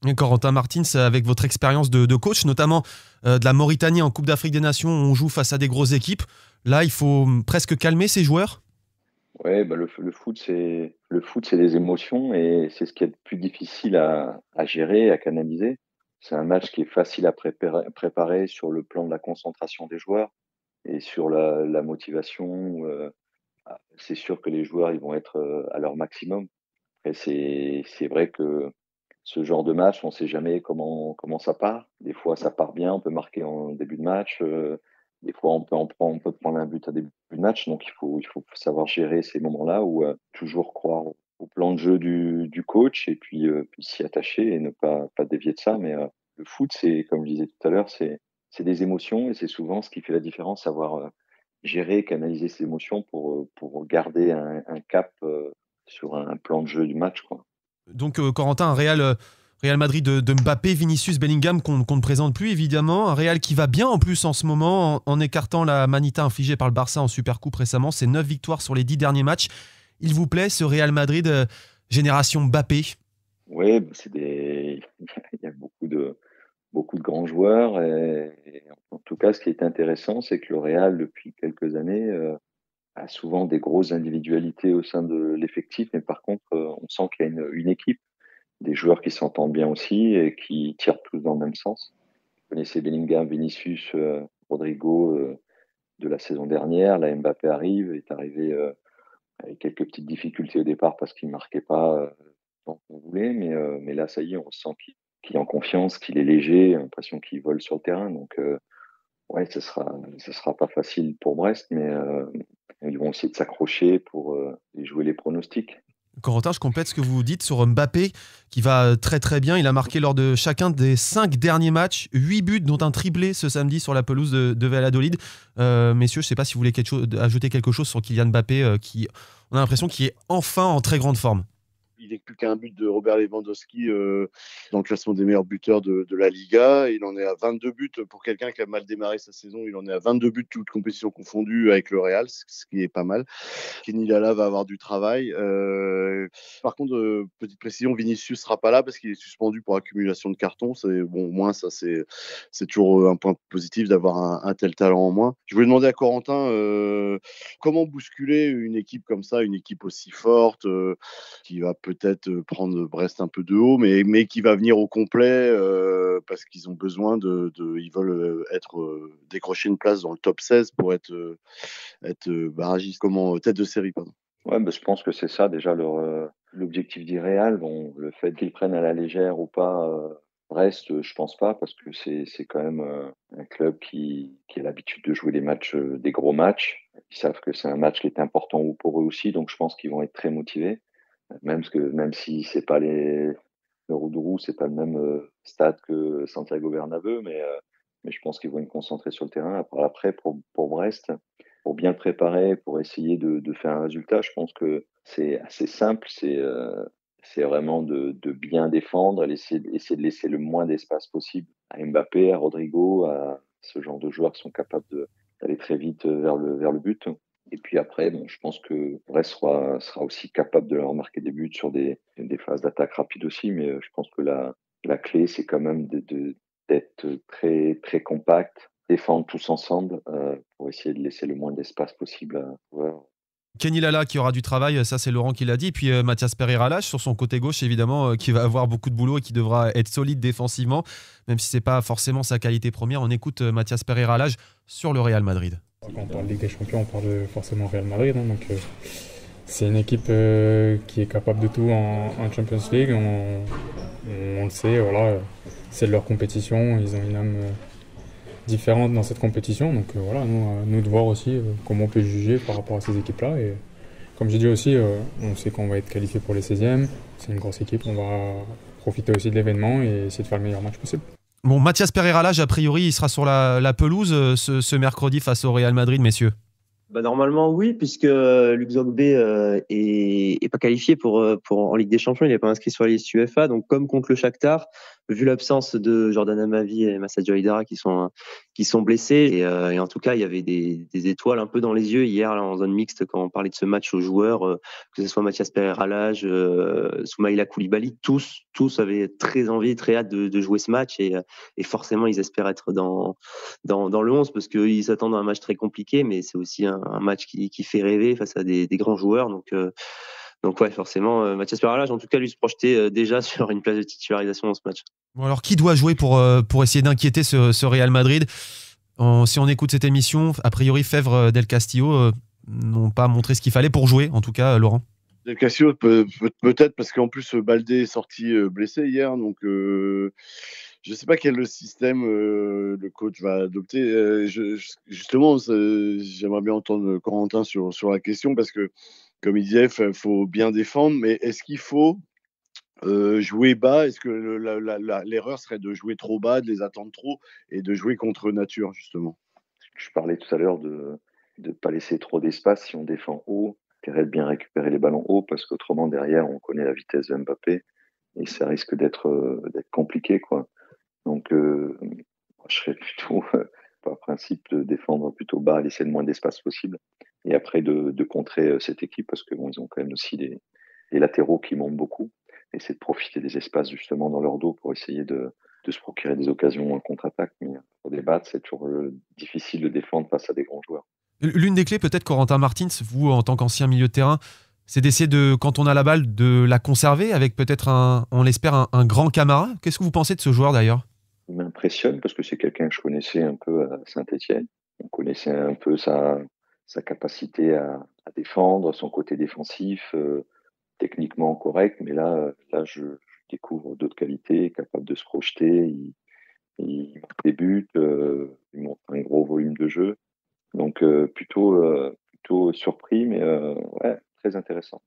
Et Corentin Martins, avec votre expérience de coach, notamment de la Mauritanie en Coupe d'Afrique des Nations, où on joue face à des grosses équipes, là, il faut presque calmer ces joueurs? Ouais, bah le foot, c'est des émotions et c'est ce qui est le plus difficile à gérer, à canaliser. C'est un match qui est facile à préparer sur le plan de la concentration des joueurs et sur la motivation. C'est sûr que les joueurs, ils vont être à leur maximum. Et c'est vrai que ce genre de match, on ne sait jamais comment ça part. Des fois, ça part bien, on peut marquer en début de match. Des fois, on peut prendre un but à début de match. Donc, il faut savoir gérer ces moments-là ou toujours croire au plan de jeu du coach et puis s'y attacher et ne pas dévier de ça. Mais le foot, c'est, comme je disais tout à l'heure, c'est des émotions et c'est souvent ce qui fait la différence, savoir gérer, canaliser ces émotions pour garder un cap sur un plan de jeu du match, quoi. Donc, Corentin, un Real Madrid de Mbappé, Vinicius, Bellingham qu'on ne présente plus évidemment. Un Real qui va bien en plus en ce moment en écartant la manita infligée par le Barça en Supercoupe récemment. C'est 9 victoires sur les 10 derniers matchs. Il vous plaît ce Real Madrid génération Mbappé? Oui, il y a beaucoup de grands joueurs. Et en tout cas, ce qui est intéressant, c'est que le Real, depuis quelques années, a souvent des grosses individualités au sein de l'effectif. Mais par contre, on sent qu'il y a une équipe, des joueurs qui s'entendent bien aussi et qui tirent tous dans le même sens. Vous connaissez Bellingham, Vinicius, Rodrigo de la saison dernière. Là, Mbappé est arrivé avec quelques petites difficultés au départ parce qu'il ne marquait pas tant qu'on voulait. Mais là, ça y est, on sent qu'il est en confiance, qu'il est léger, l'impression qu'il vole sur le terrain. Donc, ouais, ce sera pas facile pour Brest, mais ils vont essayer de s'accrocher pour jouer les pronostics. Corentin, je complète ce que vous dites sur Mbappé, qui va très très bien. Il a marqué lors de chacun des 5 derniers matchs 8 buts, dont un triplé ce samedi sur la pelouse de Valladolid. Messieurs, je ne sais pas si vous voulez ajouter quelque chose sur Kylian Mbappé, qui, on a l'impression qu'il est enfin en très grande forme. Il n'est plus qu'à un but de Robert Lewandowski dans le classement des meilleurs buteurs de la Liga. Il en est à 22 buts pour quelqu'un qui a mal démarré sa saison. Il en est à 22 buts toutes compétitions confondues avec le Real, ce qui est pas mal. Kenny Lala va avoir du travail. Par contre, petite précision, Vinicius sera pas là parce qu'il est suspendu pour accumulation de cartons. C'est bon, au moins ça c'est toujours un point positif d'avoir un tel talent en moins. Je voulais demander à Corentin comment bousculer une équipe comme ça, une équipe aussi forte qui va peut-être prendre Brest un peu de haut, mais qui va venir au complet parce qu'ils ont besoin ils veulent décrocher une place dans le top 16 pour être barragiste, tête de série, pardon. Ouais, je pense que c'est ça déjà l'objectif du Real. Bon, le fait qu'ils prennent à la légère ou pas Brest, je pense pas, parce que c'est quand même un club qui a l'habitude de jouer des matchs, des gros matchs. Ils savent que c'est un match qui est important pour eux aussi, donc je pense qu'ils vont être très motivés. Même si c'est pas le Roudourou, c'est pas le même stade que Santiago Bernabéu, mais je pense qu'ils vont être concentrés sur le terrain. Après pour Brest, pour bien le préparer, pour essayer de faire un résultat, je pense que c'est assez simple. C'est vraiment de bien défendre, essayer de laisser le moins d'espace possible à Mbappé, à Rodrigo, à ce genre de joueurs qui sont capables d'aller très vite vers le but. Et puis après, je pense que Brest sera aussi capable de leur marquer des buts sur des phases d'attaque rapides aussi. Mais je pense que la clé, c'est quand même d'être très, très compact, défendre tous ensemble pour essayer de laisser le moins d'espace possible à un joueur. Kenny Lala qui aura du travail, ça c'est Laurent qui l'a dit. Et puis Mathias Pereira-Lage sur son côté gauche, évidemment, qui va avoir beaucoup de boulot et qui devra être solide défensivement, même si c'est pas forcément sa qualité première. On écoute Mathias Pereira-Lage sur le Real Madrid. Quand on parle de Ligue des Champions, on parle forcément Real Madrid. Donc, c'est une équipe qui est capable de tout en Champions League. On le sait, voilà, c'est leur compétition. Ils ont une âme différente dans cette compétition. Donc voilà, nous de voir aussi comment on peut juger par rapport à ces équipes-là. Et comme j'ai dit aussi, on sait qu'on va être qualifié pour les 16e. C'est une grosse équipe, on va profiter aussi de l'événement et essayer de faire le meilleur match possible. Bon, Mathias Pereira-Lage, a priori, il sera sur la pelouse ce mercredi face au Real Madrid, messieurs. Normalement, oui, puisque Luc Zogbe est pas qualifié pour en Ligue des Champions, il n'est pas inscrit sur la liste UEFA. Donc, comme contre le Shakhtar, vu l'absence de Jordan Amavi et Massadio Haidara qui sont blessés, et en tout cas, il y avait des étoiles un peu dans les yeux hier là, en zone mixte quand on parlait de ce match aux joueurs, que ce soit Mathias Pereira-Lage, Soumaïla Koulibaly, tous avaient très envie, très hâte de jouer ce match et forcément, ils espèrent être dans le 11 parce qu'ils s'attendent à un match très compliqué, mais c'est aussi un match qui fait rêver face à des grands joueurs. Donc ouais, forcément, Mathias Pereira-Lage, en tout cas, lui se projetait déjà sur une place de titularisation dans ce match. Bon, alors, qui doit jouer pour essayer d'inquiéter ce Real Madrid ? Si on écoute cette émission, a priori, Fèvre Del Castillo n'ont pas montré ce qu'il fallait pour jouer, en tout cas, Laurent. Del Castillo, peut-être, parce qu'en plus, Baldé est sorti blessé hier, donc je ne sais pas quel système le coach va adopter. Justement, j'aimerais bien entendre Corentin sur la question, parce que, comme il disait, il faut bien défendre, mais est-ce qu'il faut jouer bas? Est-ce que l'erreur serait de jouer trop bas, de les attendre trop, et de jouer contre nature, justement? Je parlais tout à l'heure de ne pas laisser trop d'espace si on défend haut. Intérêt de bien récupérer les ballons hauts, parce qu'autrement, derrière, on connaît la vitesse de Mbappé, et ça risque d'être compliqué, quoi. Donc, je serais plutôt, par principe, de défendre plutôt bas, laisser le moins d'espace possible, et après de contrer cette équipe, parce que bon, ils ont quand même aussi des latéraux qui montent beaucoup, et c'est de profiter des espaces justement dans leur dos pour essayer de se procurer des occasions en contre-attaque. Mais pour débattre, c'est toujours difficile de défendre face à des grands joueurs. L'une des clés, peut-être, Corentin Martins, vous, en tant qu'ancien milieu de terrain, c'est d'essayer, quand on a la balle, de la conserver avec peut-être, on l'espère, un grand Camara. Qu'est-ce que vous pensez de ce joueur, d'ailleurs ? Il m'impressionne parce que c'est quelqu'un que je connaissais un peu à Saint-Etienne. On connaissait un peu sa capacité à défendre, son côté défensif, techniquement correct. Mais là je découvre d'autres qualités, capable de se projeter. Il marque des buts, il montre un gros volume de jeu. Donc plutôt surpris, mais ouais, très intéressant.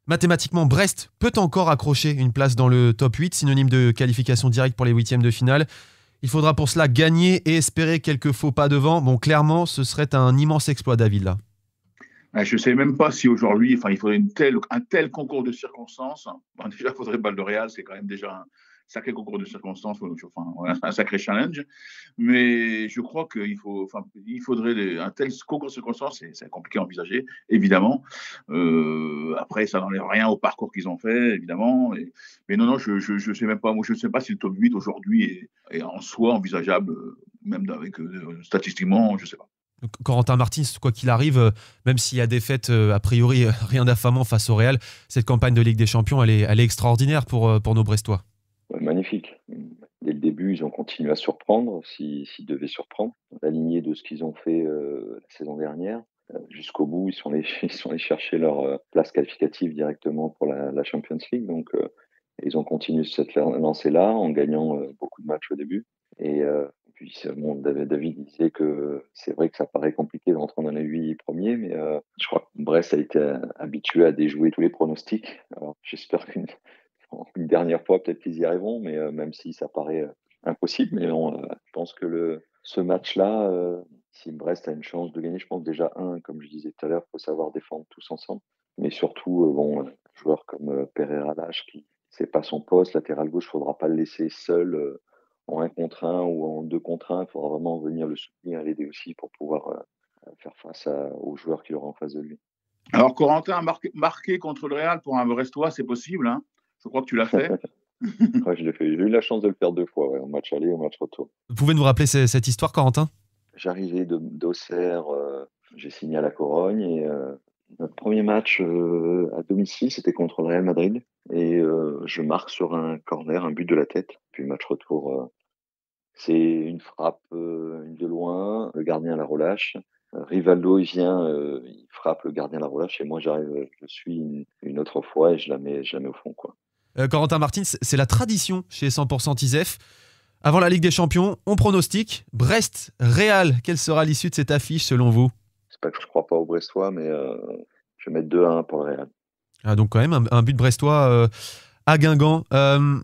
Mathématiquement, Brest peut encore accrocher une place dans le top 8, synonyme de qualification directe pour les huitièmes de finale. Il faudra pour cela gagner et espérer quelques faux pas devant. Bon, clairement, ce serait un immense exploit, David, là. Je ne sais même pas si aujourd'hui, il faudrait un tel concours de circonstances. Bon, déjà, il faudrait balle de Real, c'est quand même déjà un sacré concours de circonstances, un sacré challenge. Mais je crois qu'il faudrait un tel concours de circonstances, c'est compliqué à envisager, évidemment. Après, ça n'enlève rien au parcours qu'ils ont fait, évidemment. Mais non, je sais même pas. Moi, je ne sais pas si le top 8 aujourd'hui est en soi envisageable, même statistiquement, je ne sais pas. Corentin Martins, quoi qu'il arrive, même s'il y a des fêtes, a priori, rien d'affamant face au Real, cette campagne de Ligue des Champions, elle est extraordinaire pour nos Brestois. Ouais, magnifique. Dès le début, ils ont continué à surprendre, s'ils devaient surprendre. Dans la lignée de ce qu'ils ont fait la saison dernière, jusqu'au bout, ils sont allés chercher leur place qualificative directement pour la Champions League. Donc, ils ont continué cette lancée-là en gagnant beaucoup de matchs au début. Et puis, David disait que c'est vrai que ça paraît compliqué d'entrer dans les 8 premiers, mais je crois que Brest a été habitué à déjouer tous les pronostics. Alors, j'espère qu'une dernière fois, peut-être qu'ils y arriveront, mais même si ça paraît impossible. Mais je pense que ce match-là, si Brest a une chance de gagner, je pense déjà, comme je disais tout à l'heure, il faut savoir défendre tous ensemble. Mais surtout, un joueur comme Pereira-Lage, qui c'est pas son poste, latéral gauche, il ne faudra pas le laisser seul en 1 contre 1 ou en 2 contre 1. Il faudra vraiment venir le soutenir et l'aider aussi pour pouvoir faire face aux joueurs qu'il aura en face de lui. Alors, Corentin, marqué contre le Real pour un Brestois, c'est possible, hein? Je crois que tu l'as fait. Ouais, je l'ai fait. J'ai eu la chance de le faire 2 fois, en match aller et au match retour. Vous pouvez nous rappeler cette histoire, Corentin ? J'arrivais d'Auxerre, j'ai signé à la Corogne et notre premier match à domicile, c'était contre le Real Madrid et je marque sur un corner, un but de la tête. Puis match retour, c'est une frappe de loin, le gardien la relâche. Rivaldo, il vient, il frappe, le gardien la relâche et moi j'arrive, je suis une autre fois et je la mets au fond, quoi. Corentin Martins, c'est la tradition chez 100% TISEF. Avant la Ligue des Champions, on pronostique. Brest, Real, quelle sera l'issue de cette affiche selon vous ? C'est pas que je crois pas aux Brestois, mais je vais mettre 2-1 pour le Real. Ah, donc quand même un but brestois à Guingamp.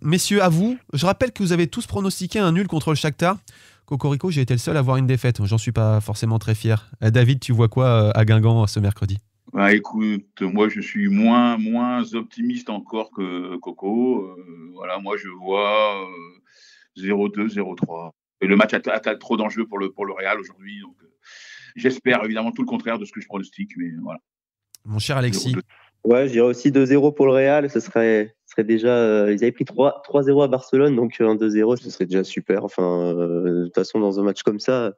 Messieurs, à vous, je rappelle que vous avez tous pronostiqué un nul contre le Shakhtar. Cocorico, j'ai été le seul à avoir une défaite. J'en suis pas forcément très fier. David, tu vois quoi à Guingamp ce mercredi ? Bah, écoute, moi je suis moins optimiste encore que Coco. Voilà, moi je vois 0-2, 0-3. Et le match a trop d'enjeux pour le Real aujourd'hui. Donc j'espère évidemment tout le contraire de ce que je pronostique, mais voilà. Mon cher Alexis. 0-2. Ouais, je dirais aussi 2-0 pour le Real. Ce serait déjà. Ils avaient pris 3-0 à Barcelone, donc un 2-0, ce serait déjà super. Enfin, de toute façon, dans un match comme ça,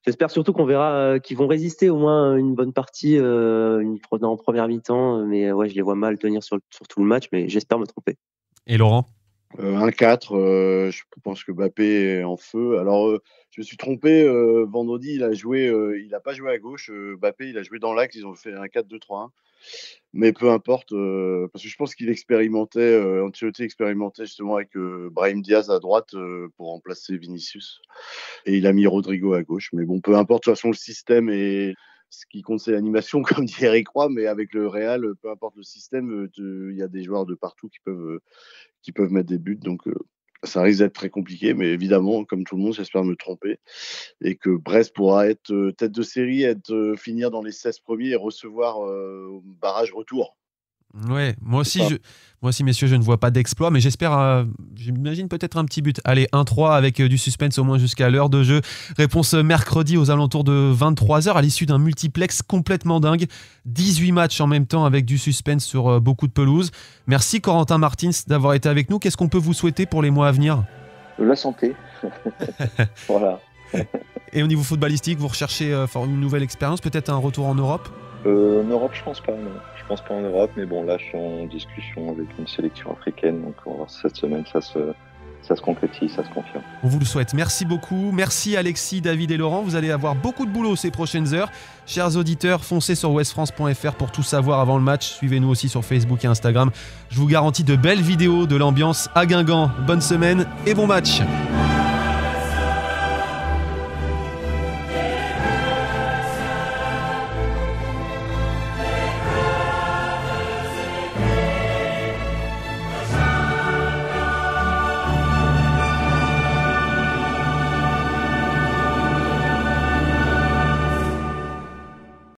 j'espère surtout qu'on verra qu'ils vont résister au moins une bonne partie en première mi-temps. Mais ouais, je les vois mal tenir sur tout le match, mais j'espère me tromper. Et Laurent ? 1-4, je pense que Mbappé est en feu. Alors, je me suis trompé, vendredi, il a pas joué à gauche. Mbappé, il a joué dans l'axe, ils ont fait un 4-2-3-1. Mais peu importe, parce que je pense qu'il expérimentait, Ancelotti expérimentait justement avec Brahim Diaz à droite pour remplacer Vinicius. Et il a mis Rodrigo à gauche. Mais bon, peu importe, de toute façon, le système est... Ce qui compte, c'est l'animation, comme dit Eric Roy, mais avec le Real, peu importe le système, il y a des joueurs de partout qui peuvent mettre des buts. Donc, ça risque d'être très compliqué. Mais évidemment, comme tout le monde, j'espère me tromper. Et que Brest pourra être tête de série, finir dans les 16 premiers et recevoir barrage retour. Ouais, moi aussi, messieurs, je ne vois pas d'exploit, mais j'imagine peut-être un petit but. Allez, 1-3 avec du suspense au moins jusqu'à l'heure de jeu. Réponse mercredi aux alentours de 23h à l'issue d'un multiplex complètement dingue. 18 matchs en même temps avec du suspense sur beaucoup de pelouses. Merci Corentin Martins d'avoir été avec nous. Qu'est-ce qu'on peut vous souhaiter pour les mois à venir ? La santé. Voilà. Et au niveau footballistique, vous recherchez une nouvelle expérience, peut-être un retour en Europe ? En Europe, je pense pas. Non. Je pense pas en Europe, mais bon, là, je suis en discussion avec une sélection africaine, donc on va voir si cette semaine ça se concrétise, ça se confirme. On vous le souhaite. Merci beaucoup. Merci Alexis, David et Laurent. Vous allez avoir beaucoup de boulot ces prochaines heures. Chers auditeurs, foncez sur westfrance.fr pour tout savoir avant le match. Suivez-nous aussi sur Facebook et Instagram. Je vous garantis de belles vidéos de l'ambiance à Guingamp. Bonne semaine et bon match.